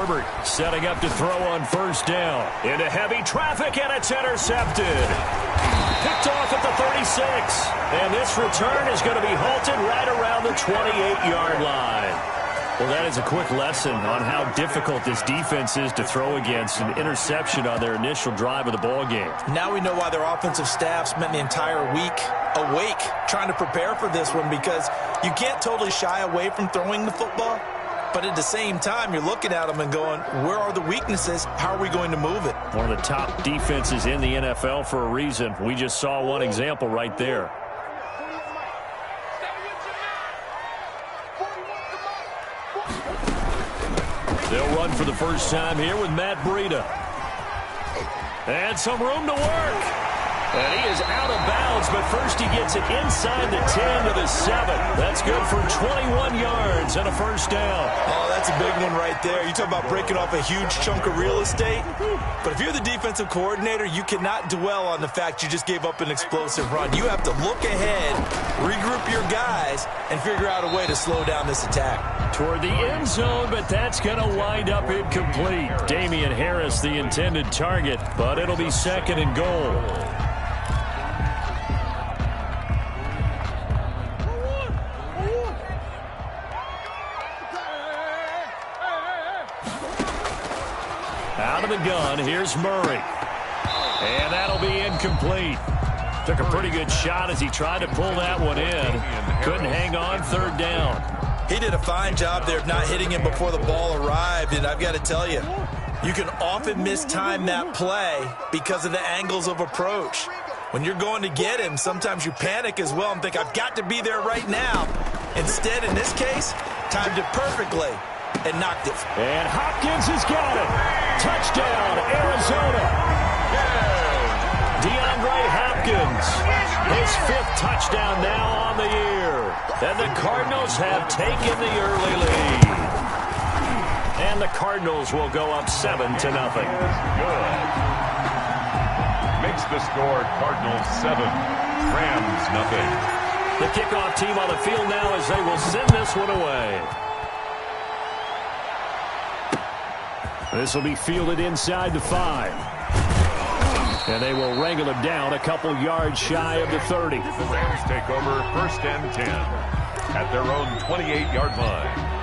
Herbert setting up to throw on first down. Into heavy traffic, and it's intercepted. Picked off at the 36. And this return is going to be halted right around the 28-yard line. Well, that is a quick lesson on how difficult this defense is to throw against. An interception on their initial drive of the ball game. Now we know why their offensive staff spent the entire week awake trying to prepare for this one, because you can't totally shy away from throwing the football. But at the same time, you're looking at them and going, where are the weaknesses? How are we going to move it? One of the top defenses in the NFL for a reason. We just saw one example right there. They'll run for the first time here with Matt Breida. And some room to work. And he is out of bounds, but first he gets it inside the 10 to the 7. That's good for 21 yards and a first down. Oh, that's a big one right there. You talk about breaking off a huge chunk of real estate. But if you're the defensive coordinator, you cannot dwell on the fact you just gave up an explosive run. You have to look ahead, regroup your guys, and figure out a way to slow down this attack. Toward the end zone, but that's going to wind up incomplete. Damian Harris, the intended target, but it'll be second and goal. Out of the gun, here's Murray. And that'll be incomplete. Took a pretty good shot as he tried to pull that one in. Couldn't hang on, third down. He did a fine job there of not hitting him before the ball arrived, and I've got to tell you, you can often mistime that play because of the angles of approach. When you're going to get him, sometimes you panic as well and think, I've got to be there right now. Instead, in this case, timed it perfectly and knocked it. And Hopkins has got it. Touchdown, Arizona. DeAndre Hopkins, his 5th touchdown now on the year. And the Cardinals have taken the early lead. And the Cardinals will go up 7-0. Good. Makes the score Cardinals 7, Rams nothing. The kickoff team on the field now as they will send this one away. This will be fielded inside the 5. And they will wrangle him down a couple yards shy of the 30. The Rams take over 1st and 10 at their own 28-yard line.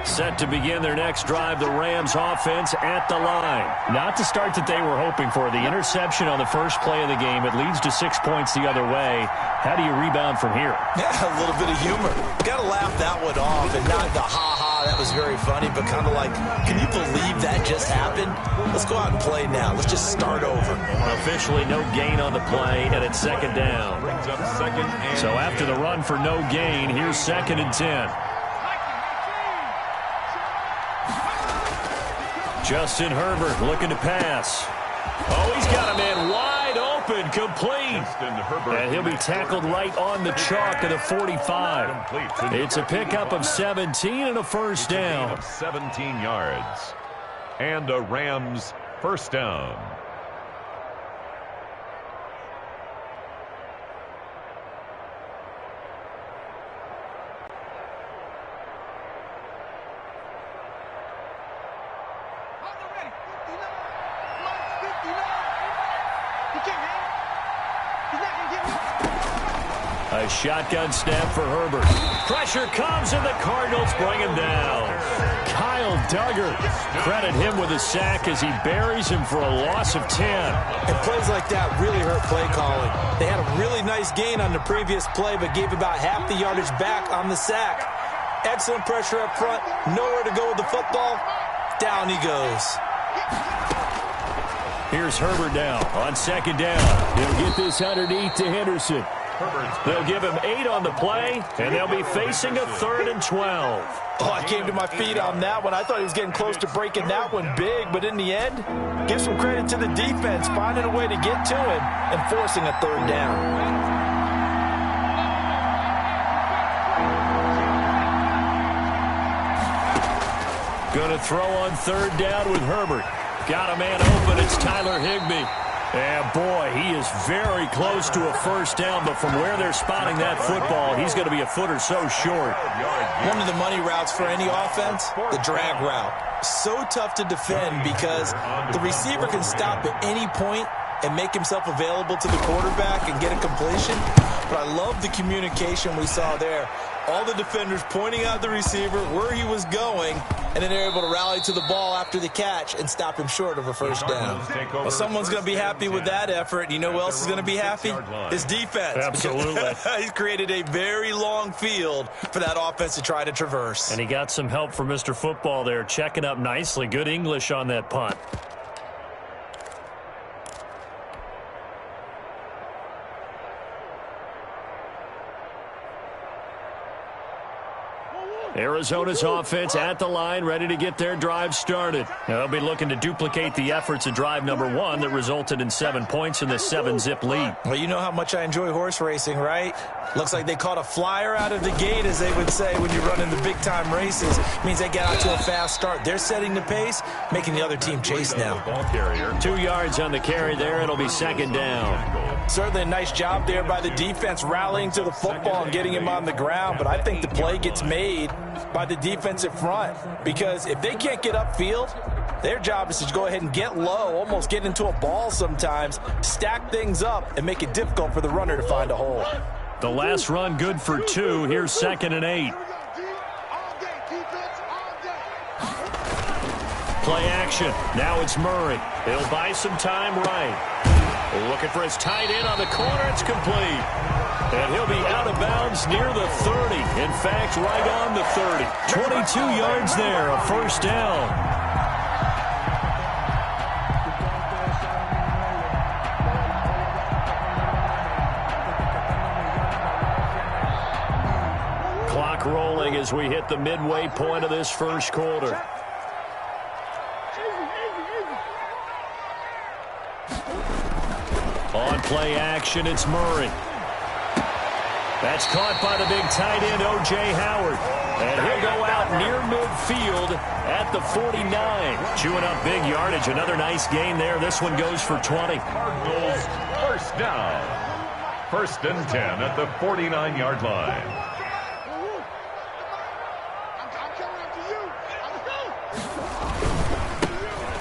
Set to begin their next drive, the Rams offense at the line. Not the start that they were hoping for. The interception on the first play of the game. It leads to 6 points the other way. How do you rebound from here? Yeah, a little bit of humor. Got to laugh that one off, and not the ha-ha, that was very funny, but kind of like, can you believe that just happened? Let's go out and play now. Let's just start over. Officially no gain on the play, and it's second down. Brings up 2nd and So after the run for no gain, here's 2nd and 10. Justin Herbert looking to pass. Oh, he's got a man wide open, complete. And he'll be tackled right on the chalk at a 45. It's a pickup of 17 and a first down. 17 yards. And a Rams first down. A shotgun snap for Herbert. Pressure comes, and the Cardinals bring him down. Kyle Duggar, credit him with a sack as he buries him for a loss of 10. And plays like that really hurt play calling. They had a really nice gain on the previous play, but gave about half the yardage back on the sack. Excellent pressure up front. Nowhere to go with the football. Down he goes. Here's Herbert now on second down. He'll get this underneath to Henderson. They'll give him 8 on the play, and they'll be facing a 3rd and 12. Oh, I came to my feet on that one. I thought he was getting close to breaking that one big, but in the end, give some credit to the defense, finding a way to get to him and forcing a 3rd down. Going to throw on 3rd down with Herbert. Got a man open. It's Tyler Higbee. And boy, he is very close to a first down, but from where they're spotting that football, he's going to be a foot or so short. One of the money routes for any offense, the drag route. So tough to defend because the receiver can stop at any point and make himself available to the quarterback and get a completion. But I love the communication we saw there. All the defenders pointing out the receiver, where he was going, and then they're able to rally to the ball after the catch and stop him short of a first down. Well, someone's going to be happy with that effort. You know who else is going to be happy? His defense. Absolutely. He's created a very long field for that offense to try to traverse. And he got some help from Mr. Football there, checking up nicely. Good English on that punt. Arizona's offense at the line, ready to get their drive started. They'll be looking to duplicate the efforts of drive number 1 that resulted in 7 points in the 7-zip lead. Well, you know how much I enjoy horse racing, right? Looks like they caught a flyer out of the gate, as they would say when you run in the big-time races. Means they get out to a fast start. They're setting the pace, making the other team chase now. 2 yards on the carry there. It'll be second down. Certainly a nice job there by the defense, rallying to the football and getting him on the ground. But I think the play gets made by the defensive front, because if they can't get upfield, their job is to go ahead and get low, almost get into a ball sometimes, stack things up, and make it difficult for the runner to find a hole. The last run good for 2. Here's 2nd and 8. Play action. Now it's Murray. He'll buy some time right. Looking for his tight end on the corner. It's complete. And he'll be out of bounds near the 30. In fact, right on the 30. 22 yards there, a first down. Clock rolling as we hit the midway point of this first quarter. On play action, it's Murray. That's caught by the big tight end, O.J. Howard. And he'll go out near midfield at the 49. Chewing up big yardage. Another nice gain there. This one goes for 20. Cardinals first down. 1st and 10 at the 49-yard line.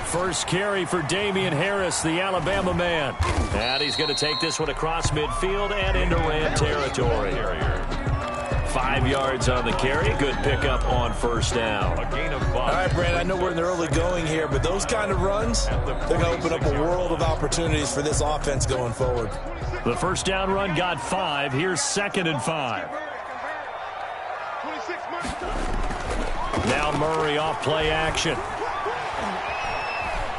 First carry for Damian Harris, the Alabama man. And he's going to take this one across midfield and into Ram territory. 5 yards on the carry. Good pickup on first down. A gain of 5. All right, Brad, I know we're in the early going here, but those kind of runs, they're going to open up a world of opportunities for this offense going forward. The first down run got 5. Here's 2nd and 5. Now Murray off play action.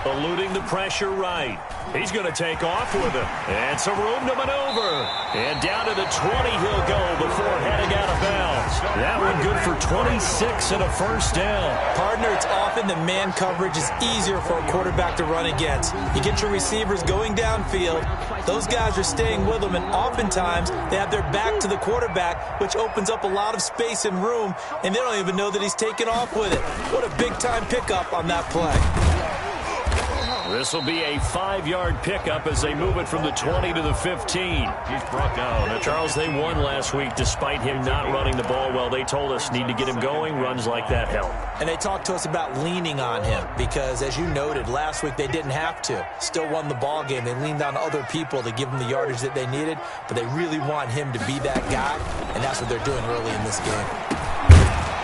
Eluding the pressure right. He's going to take off with it. And some room to maneuver. And down to the 20 he'll go before heading out of bounds. That one good for 26 and a first down. Partner, it's often the man coverage is easier for a quarterback to run against. You get your receivers going downfield. Those guys are staying with them, and oftentimes they have their back to the quarterback, which opens up a lot of space and room, and they don't even know that he's taken off with it. What a big-time pickup on that play. This will be a 5-yard pickup as they move it from the 20 to the 15. He's brought down. Charles, they won last week despite him not running the ball well. They told us need to get him going. Runs like that help. And they talked to us about leaning on him because, as you noted, last week they didn't have to. Still won the ball game. They leaned on other people to give them the yardage that they needed, but they really want him to be that guy, and that's what they're doing early in this game.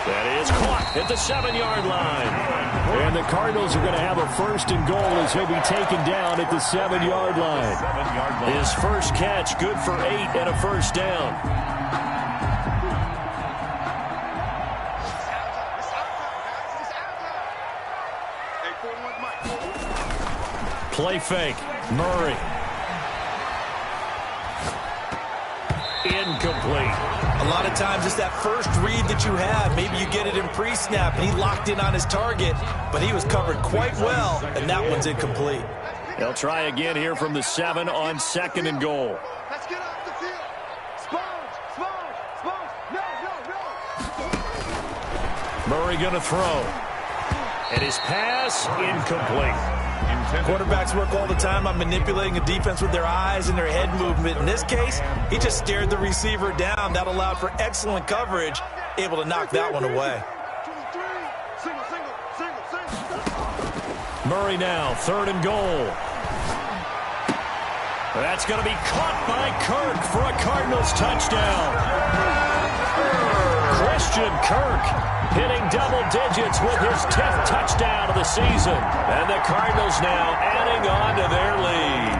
That is caught at the 7-yard line. And the Cardinals are going to have a 1st and goal as he'll be taken down at the 7-yard line. His first catch good for 8 and a first down. Play fake. Murray. Incomplete. A lot of times it's that first read that you have. Maybe you get it in pre-snap, and he locked in on his target, but he was covered quite well, and that one's incomplete. They'll try again here from the 7 on 2nd and goal. Let's get off the field. Sponge. No. Murray going to throw. And his pass incomplete. Quarterbacks work all the time on manipulating a defense with their eyes and their head movement. In this case, he just stared the receiver down. That allowed for excellent coverage, able to knock that one away. Murray now, 3rd and goal. That's going to be caught by Kirk for a Cardinals touchdown. Christian Kirk hitting double digits with his 10th touchdown of the season. And the Cardinals now adding on to their lead.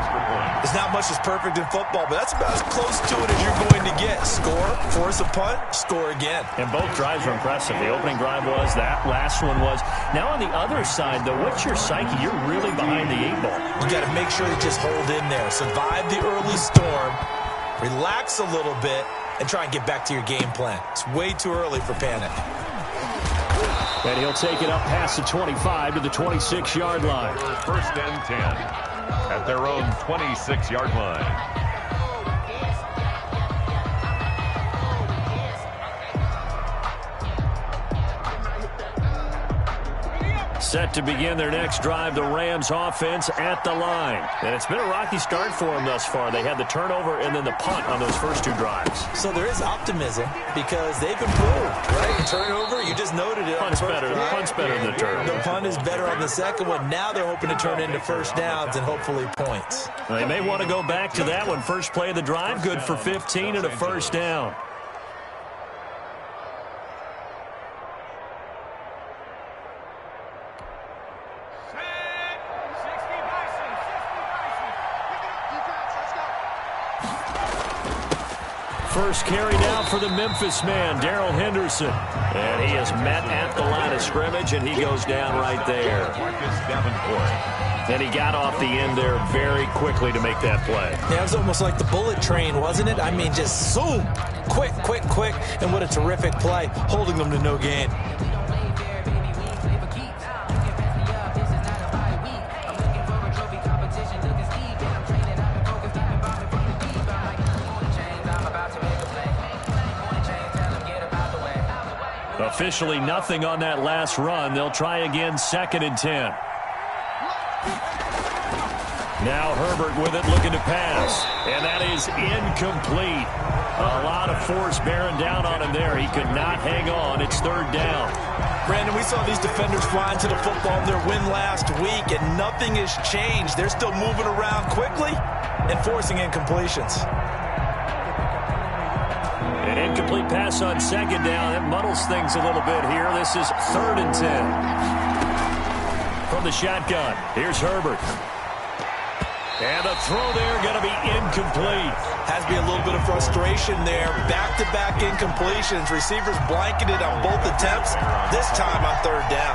There's not much that's perfect in football, but that's about as close to it as you're going to get. Score, force a punt, score again. And both drives were impressive. The opening drive was, that last one was. Now on the other side, though, what's your psyche? You're really behind the 8 ball. You got to make sure to just hold in there. Survive the early storm, relax a little bit, and try and get back to your game plan. It's way too early for panic. And he'll take it up past the 25 to the 26-yard line. 1st and 10 at their own 26-yard line. Set to begin their next drive, the Rams offense at the line. And it's been a rocky start for them thus far. They had the turnover and then the punt on those first 2 drives. So there is optimism because they've improved, right? Turnover, you just noted it. Punt's better. The punt's better than the turnover. The punt is better on the second one. Now they're hoping to turn into first downs and hopefully points. They may want to go back to that one. First play of the drive, good for 15 and a first down. First carry now for the Memphis man, Darrell Henderson. And he is met at the line of scrimmage, and he goes down right there. And he got off the end there very quickly to make that play. Yeah, it was almost like the bullet train, wasn't it? I mean, just zoom, quick, quick, quick, and what a terrific play, holding them to no gain. Officially nothing on that last run. They'll try again, 2nd and 10. Now Herbert with it, looking to pass. And that is incomplete. A lot of force bearing down on him there. He could not hang on. It's 3rd down. Brandon, we saw these defenders flying to the football in their win last week, and nothing has changed. They're still moving around quickly and forcing incompletions. An incomplete pass on 2nd down. That muddles things a little bit here. This is 3rd and 10. From the shotgun, here's Herbert. And the throw there going to be incomplete. Has to be a little bit of frustration there. Back-to-back incompletions. Receivers blanketed on both attempts, this time on 3rd down.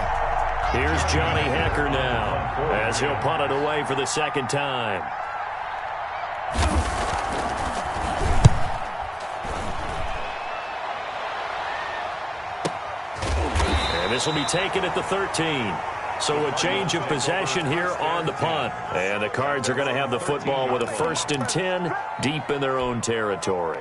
Here's Johnny Hekker now as he'll punt it away for the 2nd time. And this will be taken at the 13. So a change of possession here on the punt. And the Cards are going to have the football with a 1st and 10 deep in their own territory.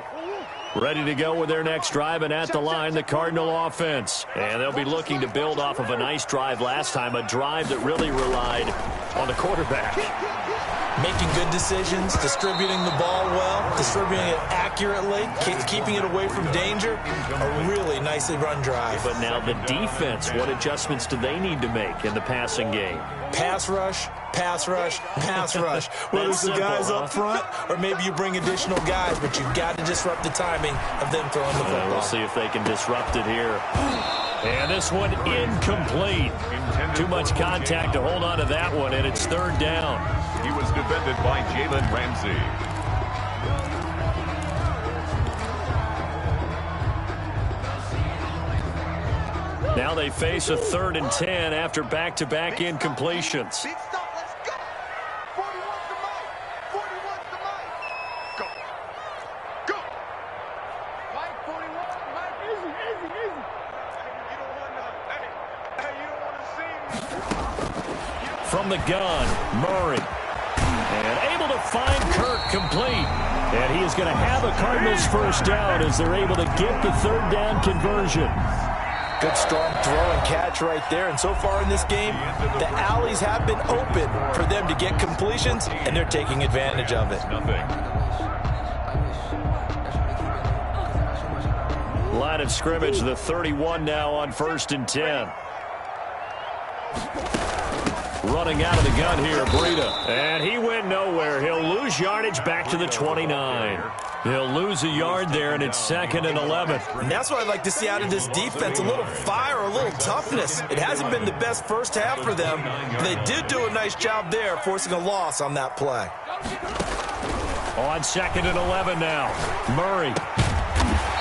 Ready to go with their next drive, and at the line, the Cardinal offense. And they'll be looking to build off of a nice drive last time, a drive that really relied on the quarterback. Making good decisions, distributing the ball well, distributing it accurately, keeping it away from danger. A really nicely run drive. But now the defense, what adjustments do they need to make in the passing game? Pass rush, pass rush, pass rush. Whether it's the guys up front or maybe you bring additional guys, but you've got to disrupt the timing of them throwing the football. We'll see if they can disrupt it here. And this one incomplete. Too much contact to hold on to that one, and it's 3rd down. He was defended by Jalen Ramsey. Now they face a 3rd and 10 after back-to-back incompletions. From the gun, Murray. And able to find Kirk complete. And he is going to have a Cardinals first down as they're able to get the 3rd down conversion. Good, strong throw and catch right there. And so far in this game, the alleys have been open for them to get completions, and they're taking advantage of it. Line of scrimmage, the 31 now on 1st and 10. Running out of the gun here, Breida. And he went nowhere. He'll lose yardage back to the 29. He'll lose a yard there, and it's 2nd and 11. And that's what I'd like to see out of this defense, a little fire, a little toughness. It hasn't been the best first half for them, but they did do a nice job there, forcing a loss on that play. On 2nd and 11 now, Murray.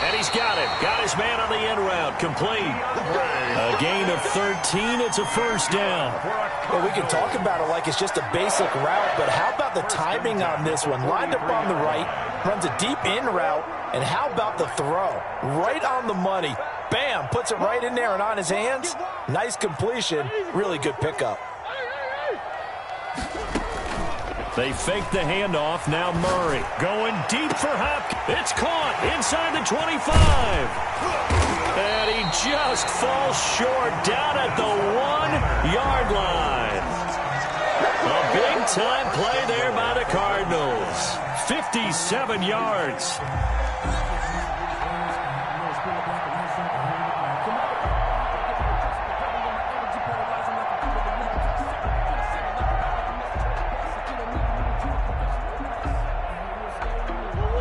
And he's got it. Got his man on the end route. Complete. A gain of 13. It's a first down. Well, we can talk about it like it's just a basic route, but how about the timing on this one? Lined up on the right, runs a deep in route, and how about the throw? Right on the money. Bam, puts it right in there and on his hands. Nice completion. Really good pickup. They fake the handoff. Now Murray going deep for Hopkins. It's caught inside the 25. And he just falls short down at the 1-yard line. A big-time play there by the Cardinals. 57 yards.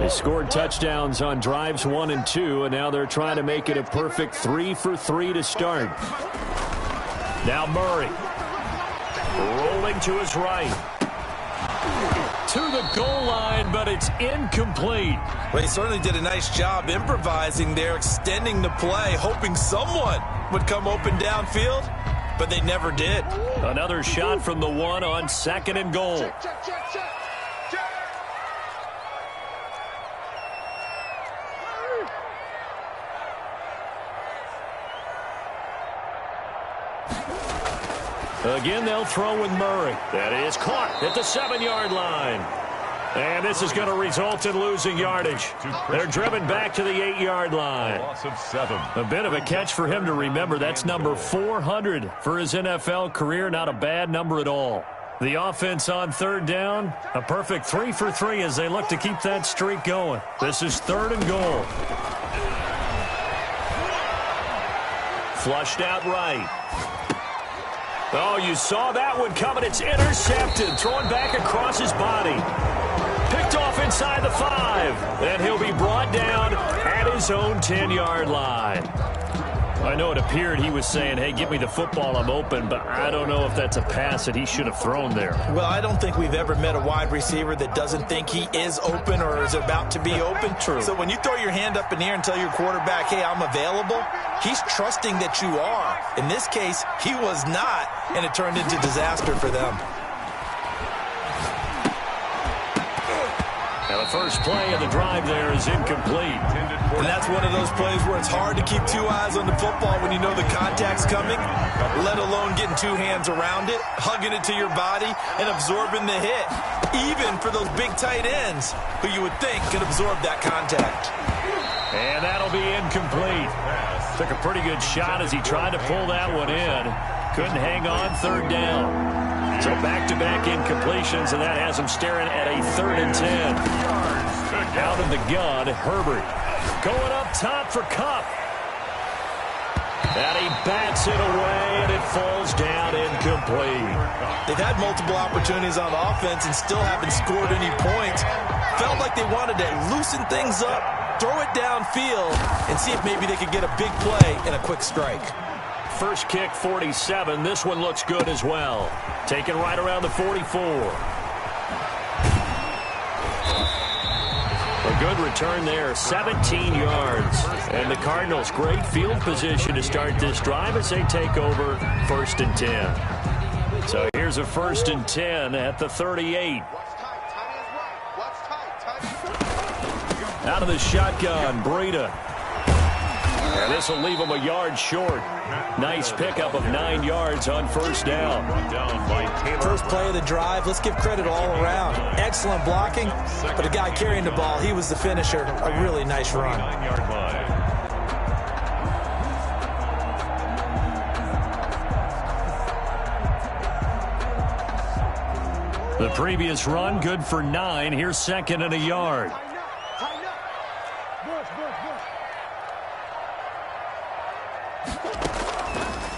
They scored touchdowns on drives 1 and 2, and now they're trying to make it a perfect 3 for 3 to start. Now Murray rolling to his right. To the goal line, but it's incomplete. Well, he certainly did a nice job improvising there, extending the play, hoping someone would come open downfield, but they never did. Another shot from the 1 on 2nd and goal. Again, they'll throw with Murray. That is caught at the 7-yard line. And this is going to result in losing yardage. They're driven back to the 8-yard line. Loss of 7. A bit of a catch for him to remember. That's number 400 for his NFL career. Not a bad number at all. The offense on 3rd down. A perfect 3 for 3 as they look to keep that streak going. This is 3rd and goal. Flushed out right. Oh, you saw that one coming. It's intercepted. Thrown back across his body. Picked off inside the 5. And he'll be brought down at his own 10-yard line. I know it appeared he was saying, hey, give me the football, I'm open, but I don't know if that's a pass that he should have thrown there. Well, I don't think we've ever met a wide receiver that doesn't think he is open or is about to be open. True. So when you throw your hand up in the air and tell your quarterback, hey, I'm available, he's trusting that you are. In this case, he was not, and it turned into disaster for them. Now the first play of the drive there is incomplete. And that's one of those plays where it's hard to keep 2 eyes on the football when you know the contact's coming, let alone getting 2 hands around it, hugging it to your body, and absorbing the hit, even for those big tight ends who you would think could absorb that contact. And that'll be incomplete. Took a pretty good shot as he tried to pull that one in. Couldn't hang on 3rd down. So back-to-back incompletions, and that has him staring at a 3rd and 10. Out of the gun, Herbert. Going up top for Kupp. And he bats it away, and it falls down incomplete. They've had multiple opportunities on offense and still haven't scored any points. Felt like they wanted to loosen things up, throw it downfield, and see if maybe they could get a big play and a quick strike. First kick, 47. This one looks good as well. Taken right around the 44. A good return there, 17 yards. And the Cardinals, great field position to start this drive as they take over 1st and 10. So here's a 1st and 10 at the 38. Out of the shotgun, Breida. And this will leave him a yard short. Nice pickup of 9 yards on 1st down. First play of the drive, let's give credit all around. Excellent blocking, but the guy carrying the ball, he was the finisher. A really nice run. The previous run, good for 9. Here's second and a yard.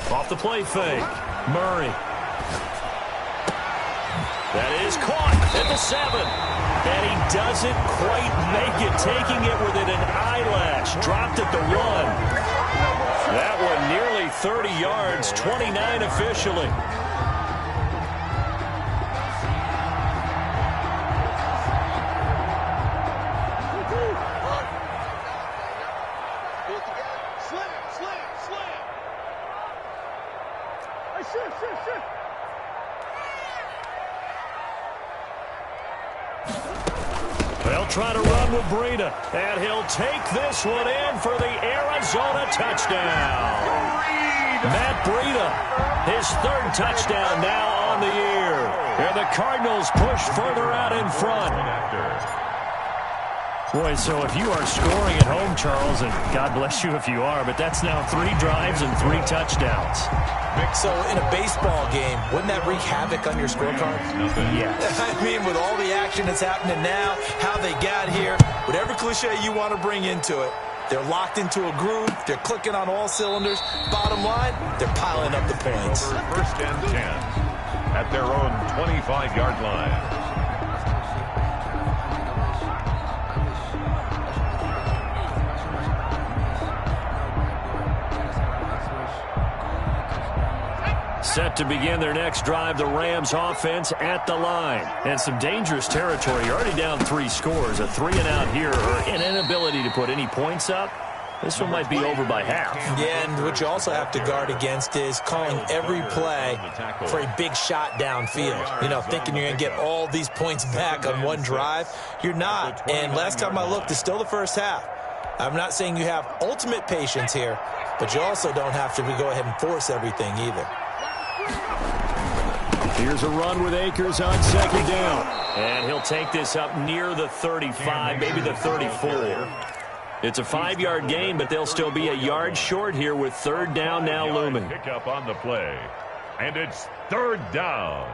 Off the play fake. Murray. That is caught at the 7. And he doesn't quite make it, taking it within an eyelash. Dropped at the 1. That one nearly 30 yards, 29 officially. They'll try to run with Breida, and he'll take this one in for the Arizona touchdown. Matt Breida, his 3rd touchdown now on the year. And the Cardinals push further out in front. Boy, so if you are scoring at home, Charles, and God bless you if you are, but that's now 3 drives and 3 touchdowns. So in a baseball game, wouldn't that wreak havoc on your scorecard? Yes. I mean, with all the action that's happening now, how they got here, whatever cliche you want to bring into it, they're locked into a groove, they're clicking on all cylinders. Bottom line, they're piling up the points. First and 10 at their own 25-yard line. Set to begin their next drive, the Rams offense at the line. And some dangerous territory. You're already down 3 scores. A 3-and-out here, or an inability to put any points up. This one might be over by half. Yeah, and what you also have to guard against is calling every play for a big shot downfield. You know, thinking you're going to get all these points back on one drive. You're not. And last time I looked, it's still the first half. I'm not saying you have ultimate patience here, but you also don't have to go ahead and force everything either. Here's a run with Akers on 2nd down. And he'll take this up near the 35, maybe the 34. It's a 5-yard gain, but they'll still be a yard short here with 3rd down now looming. Pick up on the play. And it's 3rd down.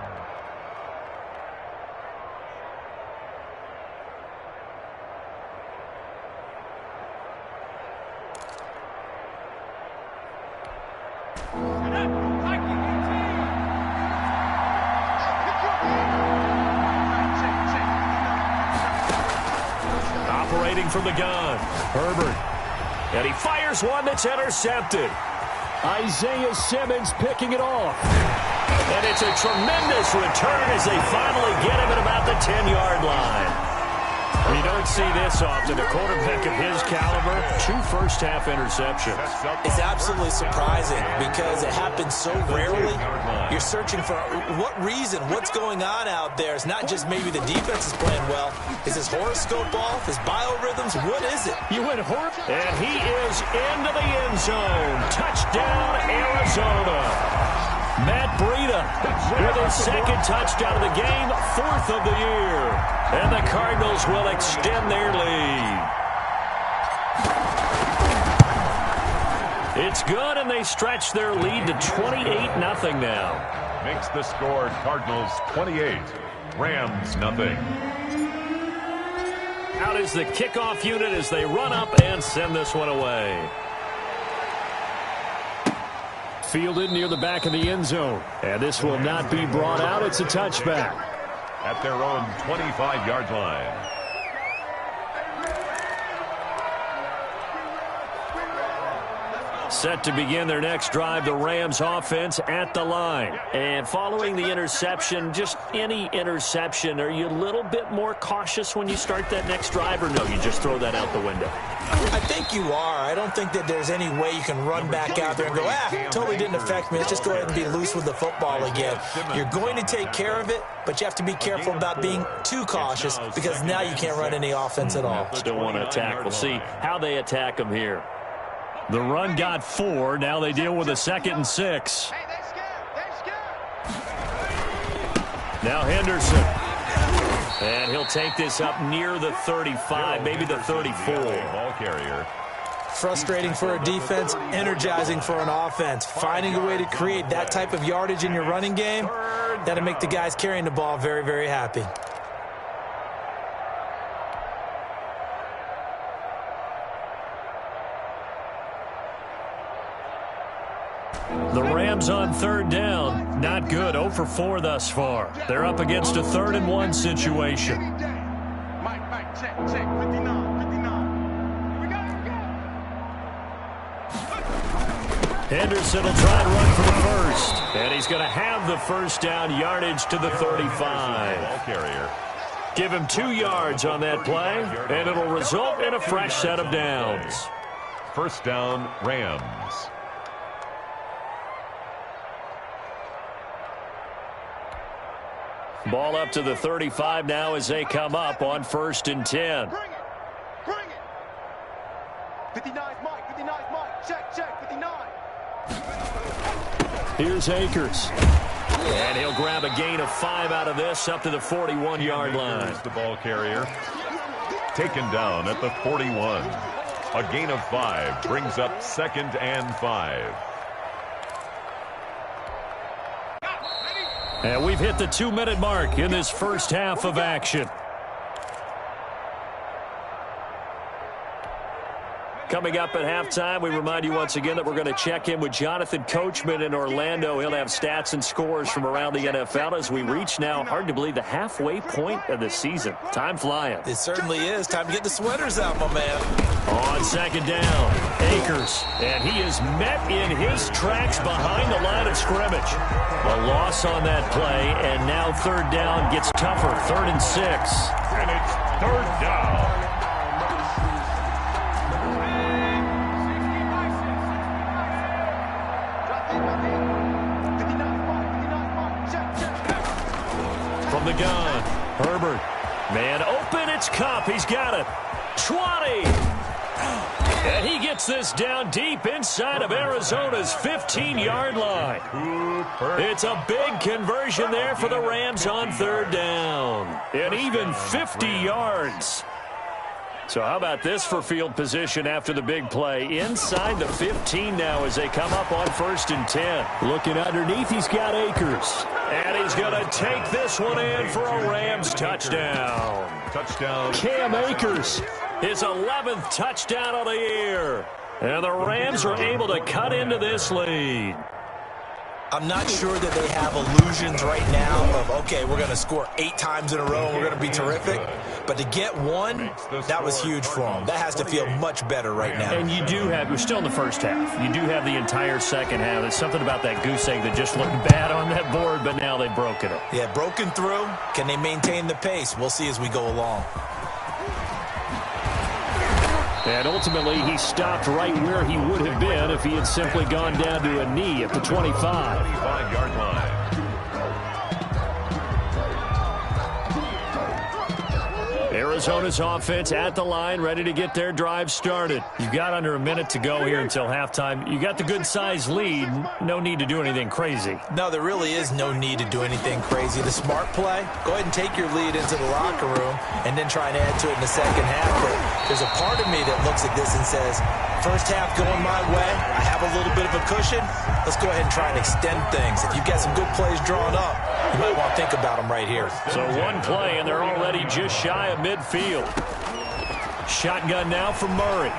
From the gun, Herbert, and he fires one that's intercepted. Isaiah Simmons picking it off, and it's a tremendous return as they finally get him at about the 10-yard line. You don't see this often. A quarterback of his caliber, 2 first-half interceptions. It's absolutely surprising because it happens so rarely. You're searching for what reason, what's going on out there. It's not just maybe the defense is playing well. Is his horoscope off? His biorhythms? What is it? You went horrible. And he is into the end zone. Touchdown, Arizona. Matt Breida with his 2nd touchdown of the game, 4th of the year. And the Cardinals will extend their lead. It's good, and they stretch their lead to 28-0 now. Makes the score Cardinals 28, Rams 0. Out is the kickoff unit as they run up and send this one away. Fielded near the back of the end zone. And this will not be brought out. It's a touchback. At their own 25-yard line. Set to begin their next drive, the Rams offense at the line. And following the interception, just any interception, are you a little bit more cautious when you start that next drive, or no, you just throw that out the window? I think you are. I don't think that there's any way you can run back out there and go, totally didn't affect me. Let's just go ahead and be loose with the football again. You're going to take care of it, but you have to be careful about being too cautious because now you can't run any offense at all. Still want to attack. We'll see how they attack them here. The run got 4. Now they deal with a 2nd and 6. Now Henderson. And he'll take this up near the 35, maybe the 34. Ball carrier. Frustrating for a defense, energizing for an offense. Finding a way to create that type of yardage in your running game, that'll make the guys carrying the ball very, very happy. The Rams on third down. Not good. 0 for 4 thus far. They're up against a 3rd-and-1 situation. Check, 59, 59. Here we go. Henderson will try and run for the first. And he's going to have the first down, yardage to the 35. Give him 2 yards on that play, and it'll result in a fresh set of downs. First down, Rams. Ball up to the 35 now as they come up on 1st and 10. Bring it. 59's Mike. 59's Mike. Check, 59. Here's Akers. And he'll grab a gain of 5 out of this up to the 41-yard line. Here's the ball carrier. Taken down at the 41. A gain of 5 brings up 2nd and 5. And we've hit the 2-minute mark in this first half of action. Coming up at halftime, we remind you once again that we're going to check in with Jonathan Coachman in Orlando. He'll have stats and scores from around the NFL as we reach now, hard to believe, the halfway point of the season. Time flying. It certainly is. Time to get the sweaters out, my man. On 2nd down, Akers. And he is met in his tracks behind the line of scrimmage. A loss on that play, and now 3rd down gets tougher. 3rd and 6. And it's 3rd down. From the gun, Herbert. Man open, it's Kupp. He's got it. 20. And he gets this down deep inside of Arizona's 15-yard line. It's a big conversion there for the Rams on 3rd down. And even 50 yards. So how about this for field position after the big play? Inside the 15 now as they come up on 1st and 10. Looking underneath, he's got Akers. And he's going to take this one in for a Rams touchdown. Touchdown. Cam Akers, his 11th touchdown of the year. And the Rams are able to cut into this lead. I'm not sure that they have illusions right now of, okay, we're going to score 8 times in a row and we're going to be terrific. But to get one, that was huge for them. That has to feel much better right now. And you do have, we're still in the first half. You do have the entire second half. There's something about that goose egg that just looked bad on that board, but now they've broken it. Yeah, broken through. Can they maintain the pace? We'll see as we go along. And ultimately, he stopped right where he would have been if he had simply gone down to a knee at the 25. 25-yard line. Arizona's offense at the line, ready to get their drive started. You've got under a minute to go here until halftime. You got the good-sized lead. No need to do anything crazy. No, there really is no need to do anything crazy. The smart play, go ahead and take your lead into the locker room and then try and add to it in the second half. But there's a part of me that looks at this and says, first half going my way, I have a little bit of a cushion. Let's go ahead and try and extend things. If you've got some good plays drawn up, you might want to think about them right here. So one play, and they're already just shy of midfield. Shotgun now from Murray.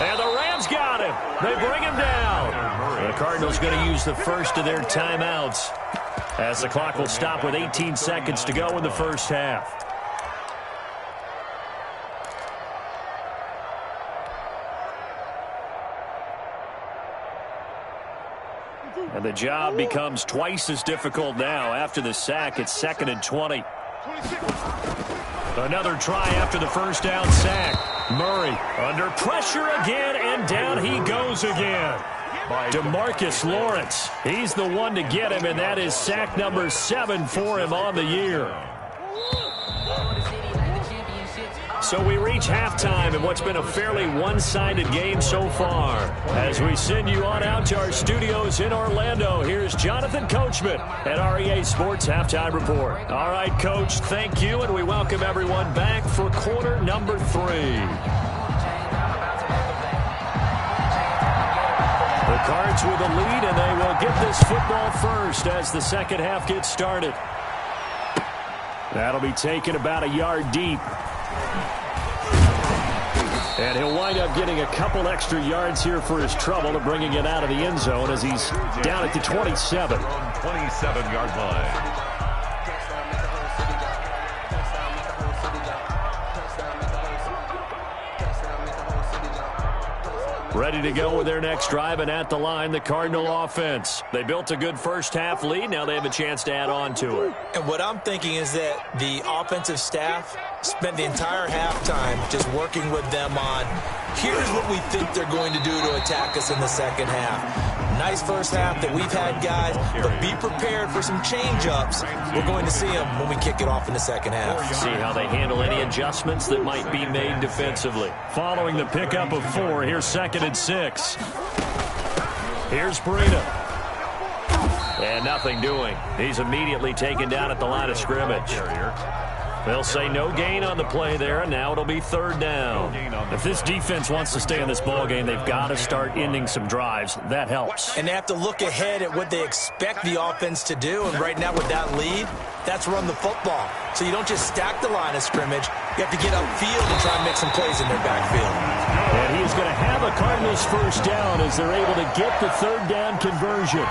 And the Rams got him. They bring him down. The Cardinals going to use the first of their timeouts as the clock will stop with 18 seconds to go in the first half. And the job becomes twice as difficult now. After the sack, it's 2nd and 20. Another try after the first down sack. Murray under pressure again, and down he goes again. DeMarcus Lawrence, he's the one to get him, and that is sack number 7 for him on the year. So we reach halftime in what's been a fairly one-sided game so far. As we send you on out to our studios in Orlando, here's Jonathan Coachman at REA Sports Halftime Report. All right, Coach, thank you, and we welcome everyone back for quarter number 3. Cards with a lead, and they will get this football first as the second half gets started. That'll be taken about a yard deep. And he'll wind up getting a couple extra yards here for his trouble of bringing it out of the end zone as he's down at the 27. 27-yard line. Ready to go with their next drive, and at the line, the Cardinal offense. They built a good first-half lead. Now they have a chance to add on to it. And what I'm thinking is that the offensive staff spent the entire halftime just working with them on, here's what we think they're going to do to attack us in the second half. Nice first half that we've had, guys, but be prepared for some change-ups. We're going to see them when we kick it off in the second half. See how they handle any adjustments that might be made defensively. Following the pickup of 4, here's 2nd and 6. Here's Breida. And nothing doing. He's immediately taken down at the line of scrimmage. They'll say no gain on the play there, and now it'll be 3rd down. If this defense wants to stay in this ballgame, they've got to start ending some drives. That helps. And they have to look ahead at what they expect the offense to do, and right now with that lead, that's run the football. So you don't just stack the line of scrimmage. You have to get upfield and try and make some plays in their backfield. And he is going to have a Cardinals first down as they're able to get the 3rd down conversion.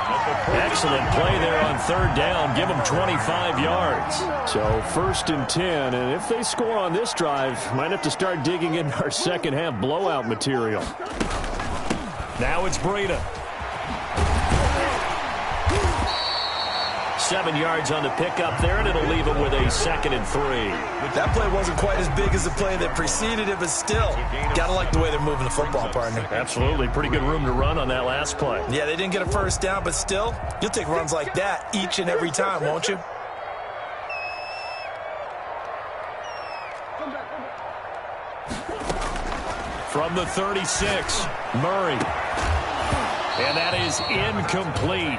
Excellent play there on 3rd down. Give them 25 yards. So 1st and 10, and if they score on this drive, might have to start digging in our second half blowout material. Now it's Breida. 7 yards on the pickup there, and it'll leave him with a 2nd and 3. That play wasn't quite as big as the play that preceded it, but still, got to like the way they're moving the football, partner. Absolutely. Pretty good room to run on that last play. Yeah, they didn't get a first down, but still, you'll take runs like that each and every time, won't you? From the 36, Murray. And that is incomplete.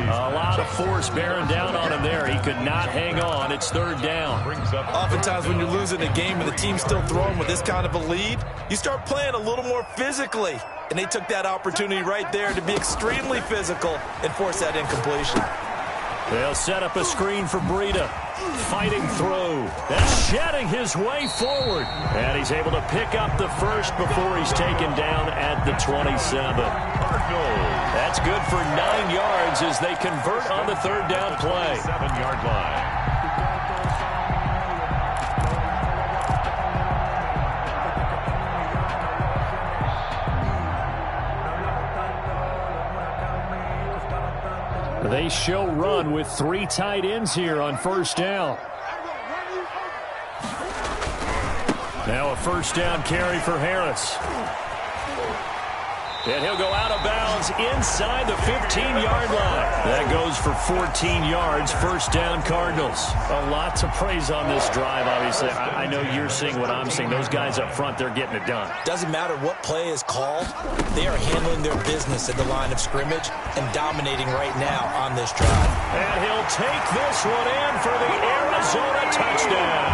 A lot of force bearing down on him there. He could not hang on. It's 3rd down. Oftentimes when you're losing a game and the team's still throwing with this kind of a lead, you start playing a little more physically. And they took that opportunity right there to be extremely physical and force that incompletion. They'll set up a screen for Breida. Fighting through. And shedding his way forward. And he's able to pick up the first before he's taken down at the 27. That's good for 9 yards as they convert on the 3rd down play. 7-yard line. They show run with 3 tight ends here on 1st down. Now a 1st down carry for Harris. And he'll go out of bounds inside the 15-yard line. That goes for 14 yards, 1st down Cardinals. A lot to praise on this drive, obviously. I know you're seeing what I'm seeing. Those guys up front, they're getting it done. Doesn't matter what play is called. They are handling their business at the line of scrimmage and dominating right now on this drive. And he'll take this one in for the Arizona touchdown.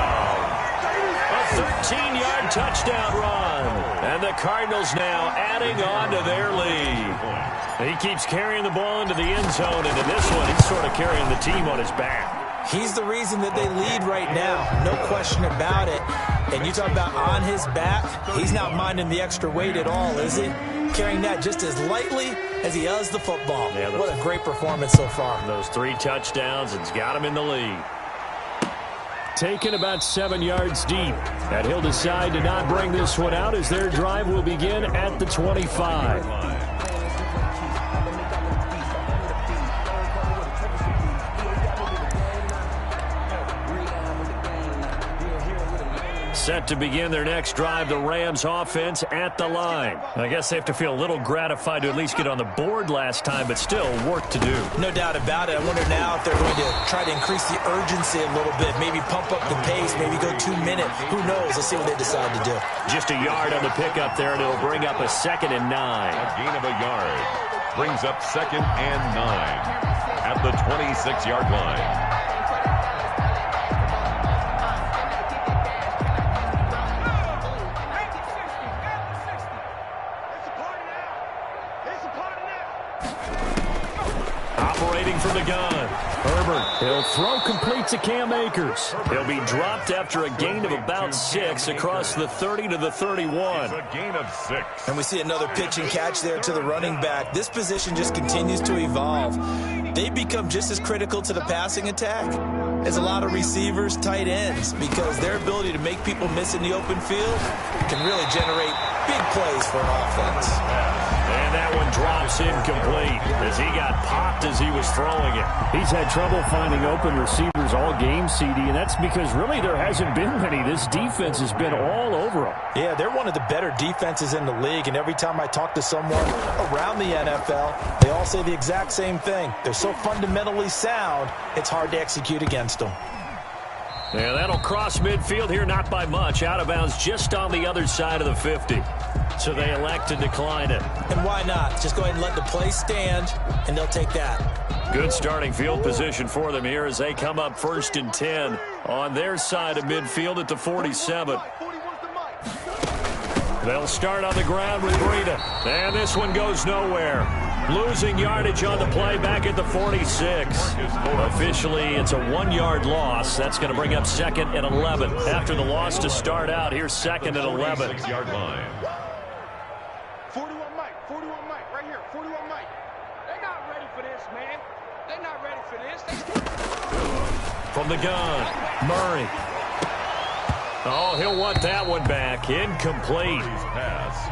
A 13-yard touchdown run. And the Cardinals now adding on to their lead. He keeps carrying the ball into the end zone, and in this one, he's sort of carrying the team on his back. He's the reason that they lead right now. No question about it. And you talk about on his back, he's not minding the extra weight at all, is he? Carrying that just as lightly as he does the football. Yeah, what a great performance so far. Those 3 touchdowns, it's got him in the lead. Taken about 7 yards deep. And he'll decide to not bring this one out as their drive will begin at the 25. Set to begin their next drive, the Rams offense at the line. I guess they have to feel a little gratified to at least get on the board last time, but still work to do. No doubt about it. I wonder now if they're going to try to increase the urgency a little bit, maybe pump up the pace, maybe go 2 minutes. Who knows? Let's see what they decide to do. Just a yard on the pickup there, and it'll bring up a 2nd and 9. A gain of a yard brings up 2nd and 9 at the 26-yard line. operating from the gun. Herbert, he'll throw complete to Cam Akers. He'll be dropped after a gain of about 6 across the 30 to the 31. It's a gain of 6. And we see another pitch and catch there to the running back. This position just continues to evolve. They become just as critical to the passing attack as a lot of receivers, tight ends, because their ability to make people miss in the open field can really generate big plays for an offense. And that one drops incomplete as he got popped as he was throwing it. He's had trouble finding open receivers all game, CD, and that's because really there hasn't been many. This defense has been all over him. Yeah, they're one of the better defenses in the league, and every time I talk to someone around the NFL, they all say the exact same thing. They're so fundamentally sound, it's hard to execute against them. Yeah, that'll cross midfield here, not by much. Out of bounds just on the other side of the 50. So they elect to decline it. And why not? Just go ahead and let the play stand, and they'll take that. Good starting field position for them here as they come up 1st and 10 on their side of midfield at the 47. They'll start on the ground with Breida. And this one goes nowhere. Losing yardage on the play back at the 46. Officially, it's a 1-yard loss. That's going to bring up 2nd and 11. After the loss to start out, here's 2nd and 11. 6-yard line. 41 Mike, 41 Mike, right here, 41 Mike. They're not ready for this, man. They're not ready for this. From the gun, Murray. Oh, he'll want that one back. Incomplete.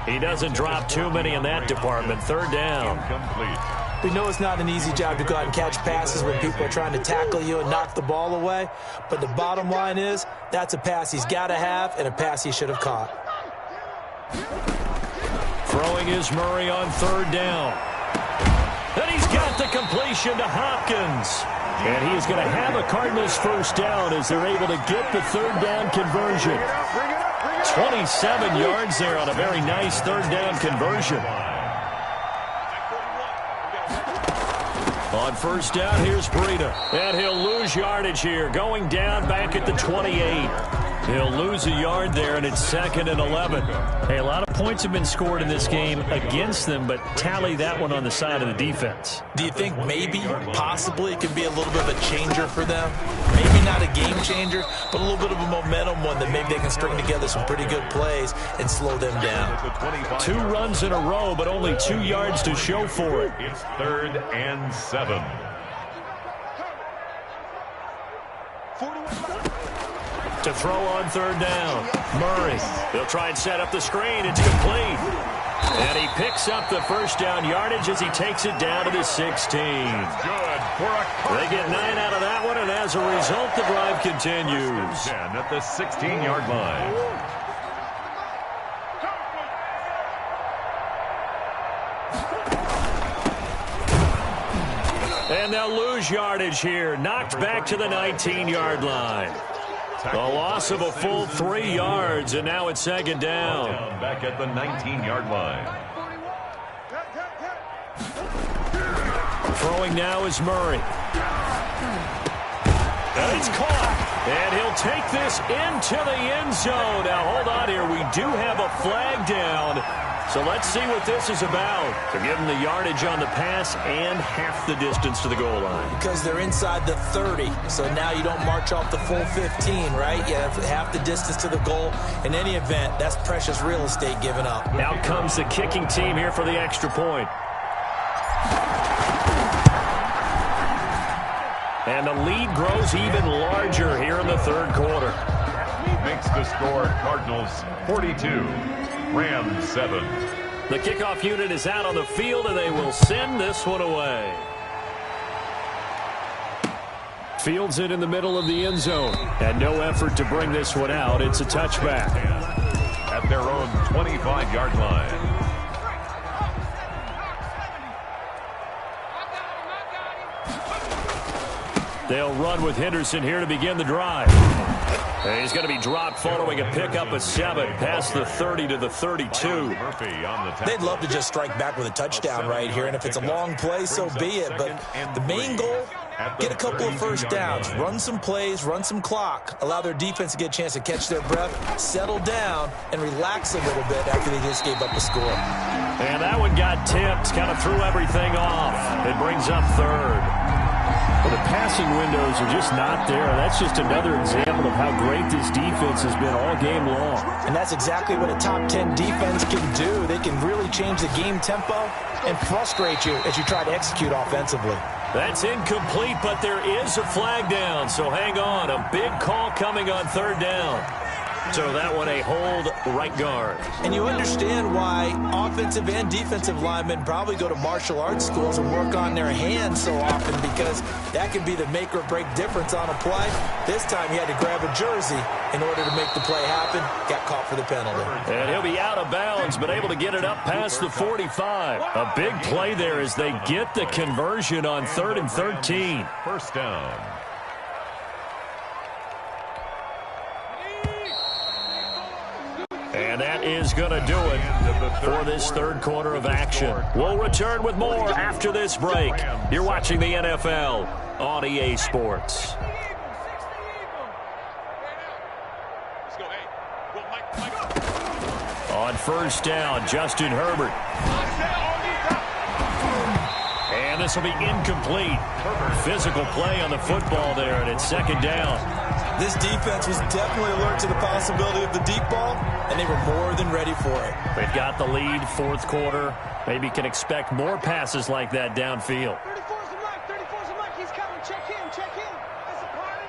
He doesn't drop too many in that department. 3rd down. Incomplete. We know it's not an easy job to go out and catch passes when people are trying to tackle you and knock the ball away. But the bottom line is, that's a pass he's got to have and a pass he should have caught. Throwing is Murray on 3rd down. And he's got the completion to Hopkins. And he is going to have a Cardinals 1st down as they're able to get the 3rd down conversion. 27 yards there on a very nice 3rd down conversion. On 1st down, here's Breida. And he'll lose yardage here, going down back at the 28. He'll lose a yard there, and it's 2nd and 11. Hey, a lot of points have been scored in this game against them, but tally that one on the side of the defense. Do you think maybe, possibly, it could be a little bit of a changer for them? Maybe not a game changer, but a little bit of a momentum one that maybe they can string together some pretty good plays and slow them down. 2 runs in a row, but only 2 yards to show for it. It's 3rd and 7. To throw on 3rd down, Murray. They'll try and set up the screen. It's complete. And he picks up the 1st down yardage as he takes it down to the 16. Good for a They get 9 out of that one, and as a result, the drive continues. 10 at the 16-yard line. And they'll lose yardage here. Knocked back to the 19-yard line. The loss of a full 3 yards, and now it's 2nd down. Back at the 19-yard line. Throwing now is Murray. And it's caught. And he'll take this into the end zone. Now, hold on here. We do have a flag down. So let's see what this is about. To give them the yardage on the pass and half the distance to the goal line. Because they're inside the 30, so now you don't march off the full 15, right? You have half the distance to the goal. In any event, that's precious real estate given up. Out comes the kicking team here for the extra point. And the lead grows even larger here in the 3rd quarter. Makes the score Cardinals 42. Rams 7. The kickoff unit is out on the field, and they will send this one away. Fields it in the middle of the end zone. And no effort to bring this one out. It's a touchback. At their own 25-yard line. They'll run with Henderson here to begin the drive. And he's going to be dropped following a pickup of 7 past the 30 to the 32. They'd love to just strike back with a touchdown right here, and if it's a long play, so be it. But the main goal Get a couple of first downs, run some plays, run some clock, allow their defense to get a chance to catch their breath, settle down, and relax a little bit after they just gave up a score. And that one got tipped, kind of threw everything off. It brings up third. Well, the passing windows are just not there. That's just another example of how great this defense has been all game long. And that's exactly what a top 10 defense can do. They can really change the game tempo and frustrate you as you try to execute offensively. That's incomplete, but there is a flag down, so hang on. A big call coming on third down. So that one a hold right guard. And you understand why offensive and defensive linemen probably go to martial arts schools and work on their hands so often, because that can be the make or break difference on a play. This time he had to grab a jersey in order to make the play happen. Got caught for the penalty. And he'll be out of bounds, but able to get it up past the 45. A big play there as they get the conversion on 3rd and 13. First down. And that is going to do it for this third quarter of action. We'll return with more after this break. You're watching the NFL on EA Sports. On first down, Justin Herbert. And this will be incomplete. Physical play on the football there, and it's second down. This defense was definitely alert to the possibility of the deep ball, and they were more than ready for it. They've got the lead, fourth quarter. Maybe can expect more passes like that downfield. 34's the Mike. 34's the Mike. He's coming. Check him. Check him. That's a party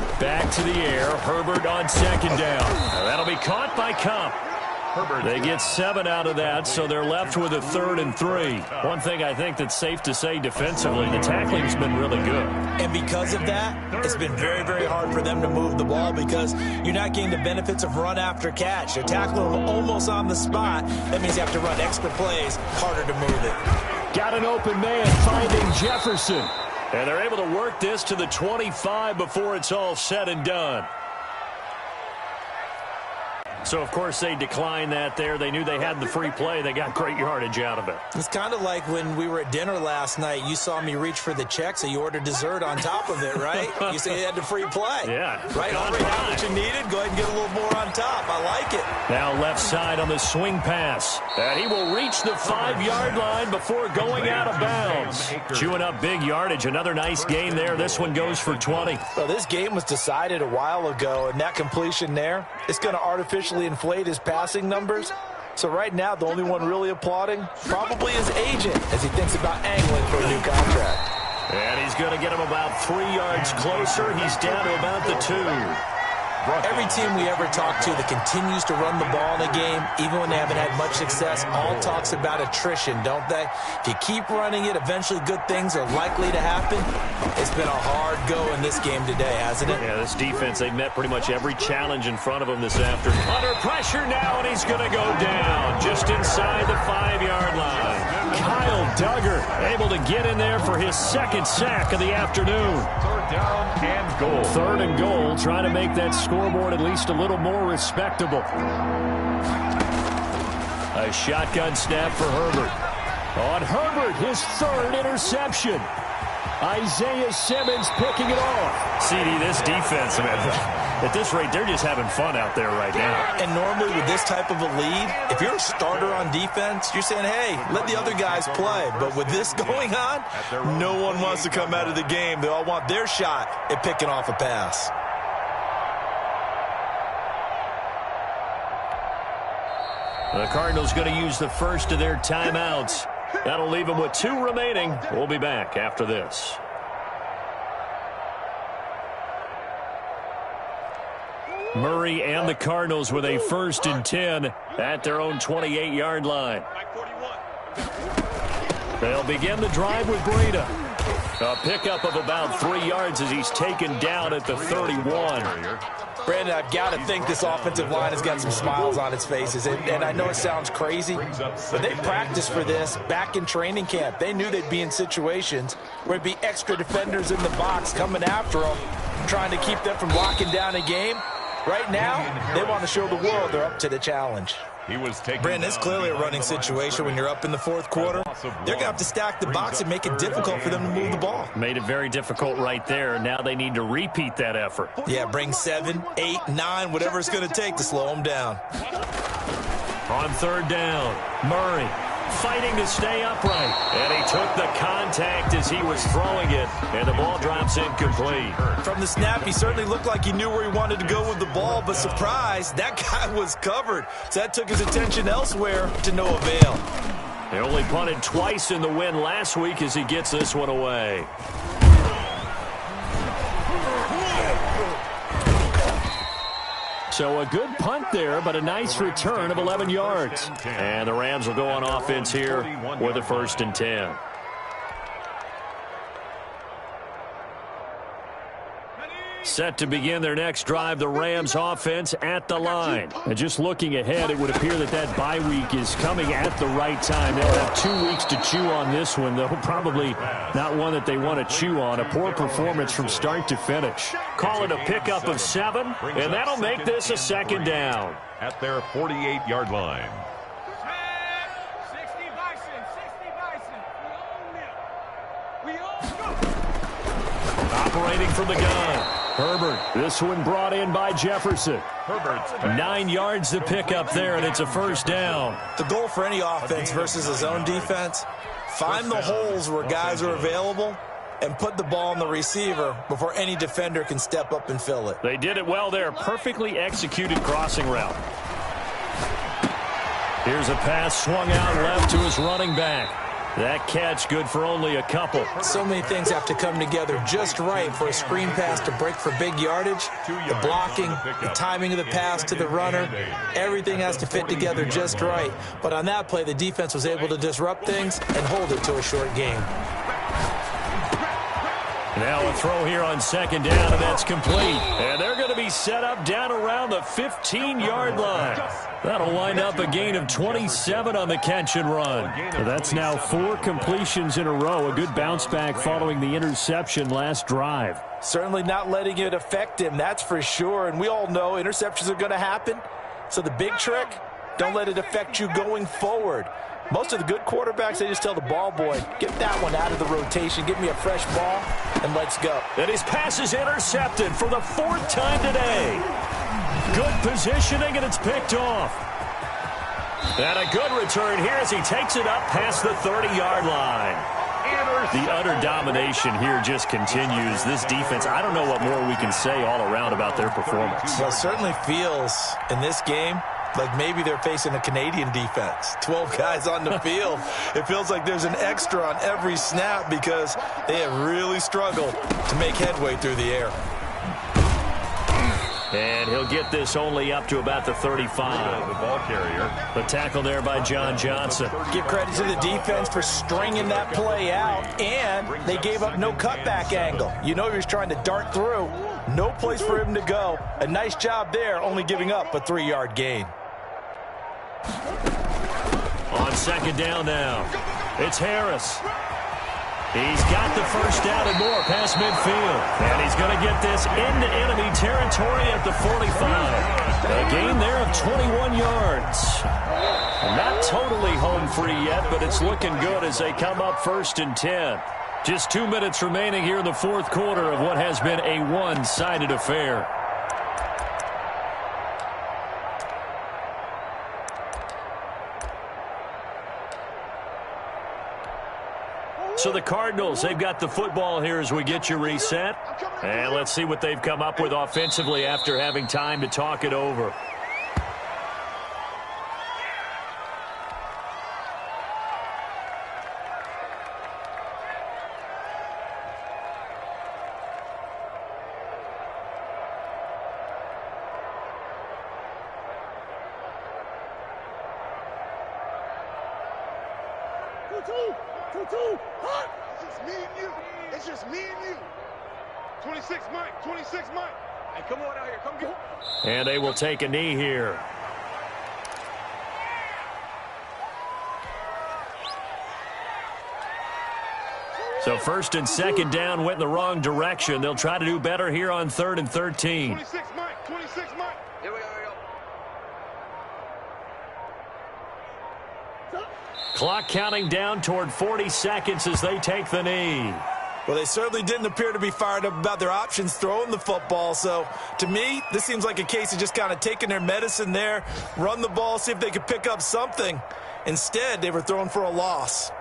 now. Back to the air. Herbert on second down. That'll be caught by Kupp. They get 7 out of that, so they're left with a 3rd and 3. One thing I think that's safe to say defensively, the tackling's been really good. And because of that, it's been very, very hard for them to move the ball, because you're not getting the benefits of run after catch. They're tackling them almost on the spot. That means you have to run extra plays, harder to move it. Got an open man finding Jefferson. And they're able to work this to the 25 before it's all said and done. So, of course, they declined that there. They knew they had the free play. They got great yardage out of it. It's kind of like when we were at dinner last night. You saw me reach for the check, so you ordered dessert on top of it, right? You said you had the free play. Yeah. Right? Already had what you needed. Go ahead and get a little more on top. I like it. Now left side on the swing pass. And he will reach the 5-yard line before going out of bounds. Chewing up big yardage. Another nice gain there. This one goes for 20. Well, this game was decided a while ago, and that completion there, it's going to artificially inflate his passing numbers. So right now, the only one really applauding probably his agent as he thinks about angling for a new contract. And he's going to get him about 3 yards closer. He's down to about the 2. Every team we ever talk to that continues to run the ball in a game, even when they haven't had much success, all talks about attrition, don't they? If you keep running it, eventually good things are likely to happen. It's been a hard go in this game today, hasn't it? Yeah, this defense, they met pretty much every challenge in front of them this afternoon. Under pressure now, and he's going to go down just inside the 5-yard line. Kyle Duggar able to get in there for his 2nd sack of the afternoon. 3rd down and goal. 3rd and goal, trying to make that scoreboard at least a little more respectable. A shotgun snap for Herbert. On Herbert, his 3rd interception. Isaiah Simmons picking it off. CD, this defense, man, at this rate, they're just having fun out there right now. And normally with this type of a lead, if you're a starter on defense, you're saying, hey, let the other guys play. But with this going on, no one wants to come out of the game. They all want their shot at picking off a pass. The Cardinals going to use the first of their timeouts. That'll leave them with 2 remaining. We'll be back after this. Murray and the Cardinals with a 1st and 10 at their own 28-yard line. They'll begin the drive with Breida. A pickup of about 3 yards as he's taken down at the 31. Brandon, I've got to think this offensive line has got some smiles on its faces. And I know it sounds crazy, but they practiced for this back in training camp. They knew they'd be in situations where there'd be extra defenders in the box coming after them, trying to keep them from locking down a game. Right now, they want to show the world they're up to the challenge. He was taken Brandon, it's down clearly a behind running the line of situation when scrimmage. you're up in the fourth quarter. They're going to have to stack the box and make it difficult for them to move the ball. Made it very difficult right there. Now they need to repeat that effort. Yeah, bring 7, 8, 9, whatever it's going to take to slow them down. On third down, Murray fighting to stay upright. And he took the contact as he was throwing it. And the ball drops incomplete. From the snap, he certainly looked like he knew where he wanted to go with the ball, but surprise, that guy was covered. So that took his attention elsewhere to no avail. They only punted twice in the win last week as he gets this one away. So a good punt there, but a nice return of 11 yards. And the Rams will go on offense here with a 1st and 10. Set to begin their next drive, the Rams offense at the line. And just looking ahead, it would appear that that bye week is coming at the right time. They'll have 2 weeks to chew on this one, though probably not one that they want to chew on. A poor performance from start to finish. Call it a pickup of 7, and that'll make this a 2nd down. At their 48-yard line. 60 Bison, 60 Bison. We own it. Operating from the gun. Herbert, this one brought in by Jefferson. Herbert's 9 yards to pick up there, and it's a 1st down. The goal for any offense versus a zone defense, find the holes where guys are available and put the ball on the receiver before any defender can step up and fill it. They did it well there. Perfectly executed crossing route. Here's a pass swung out left to his running back. That catch good for only a couple. So many things have to come together just right for a screen pass to break for big yardage. The blocking, the timing of the pass to the runner, everything has to fit together just right. But on that play, the defense was able to disrupt things and hold it to a short game. Now a throw here on 2nd down, and that's complete. And they're going to be set up down around the 15-yard line. That'll wind up a gain of 27 on the catch and run. So that's now 4 completions in a row. A good bounce back following the interception last drive. Certainly not letting it affect him, that's for sure. And we all know interceptions are going to happen. So the big trick, don't let it affect you going forward. Most of the good quarterbacks, they just tell the ball boy, get that one out of the rotation, give me a fresh ball, and let's go. And his pass is intercepted for the 4th time today. Good positioning, and it's picked off. And a good return here as he takes it up past the 30-yard line. The utter domination here just continues. This defense, I don't know what more we can say all around about their performance. Well, it certainly feels in this game like maybe they're facing a Canadian defense. 12 guys on the field. It feels like there's an extra on every snap because they have really struggled to make headway through the air. And he'll get this only up to about the 35. The ball carrier. The tackle there by John Johnson. Give credit to the defense for stringing that play out, and they gave up no cutback angle. You know he was trying to dart through. No place for him to go. A nice job there, only giving up a 3-yard gain. On 2nd down now, it's Harris. He's got the 1st down and more past midfield. And he's going to get this into enemy territory at the 45. A gain there of 21 yards. Not totally home free yet, but it's looking good as they come up 1st and 10. Just 2 minutes remaining here in the 4th quarter of what has been a one-sided affair. So the Cardinals, they've got the football here as we get you reset. And let's see what they've come up with offensively after having time to talk it over. It's just me and you. It's just me and you. 26 Mike. 26 Mike. Hey, come on out here. Come get. And they will take a knee here. So 1st and 2nd down went in the wrong direction. They'll try to do better here on 3rd and 13. 26 Mike. 26 Mike. Here we go. Clock counting down toward 40 seconds as they take the knee. Well, they certainly didn't appear to be fired up about their options throwing the football. So, to me, this seems like a case of just kind of taking their medicine there, run the ball, see if they could pick up something. Instead, they were throwing for a loss.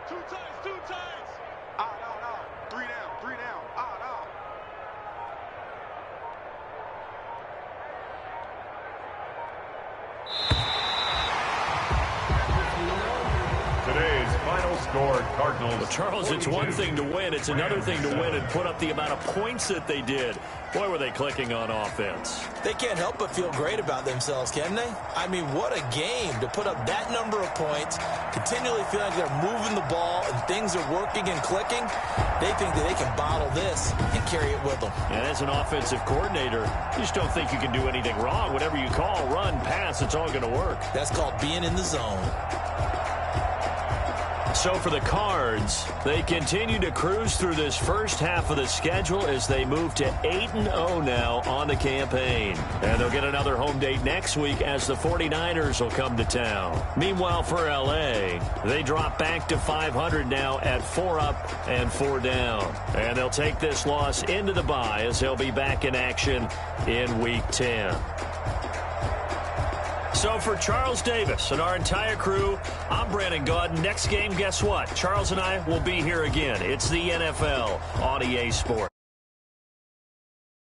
Two times. Out. 3 down. Out. Today's final score, Cardinals. Well, Charles, it's one thing to win. It's another thing to win and put up the amount of points that they did. Boy, were they clicking on offense. They can't help but feel great about themselves, can they? I mean, what a game to put up that number of points, continually feel like they're moving the ball and things are working and clicking. They think that they can bottle this and carry it with them. And as an offensive coordinator, you just don't think you can do anything wrong. Whatever you call, run, pass, it's all going to work. That's called being in the zone. So for the Cards, they continue to cruise through this first half of the schedule as they move to 8-0 now on the campaign. And they'll get another home date next week as the 49ers will come to town. Meanwhile, for L.A., they drop back to 500 now at 4 up and 4 down. And they'll take this loss into the bye as they'll be back in action in Week 10. So for Charles Davis and our entire crew, I'm Brandon Gaudin. Next game, guess what? Charles and I will be here again. It's the NFL on EA Sports.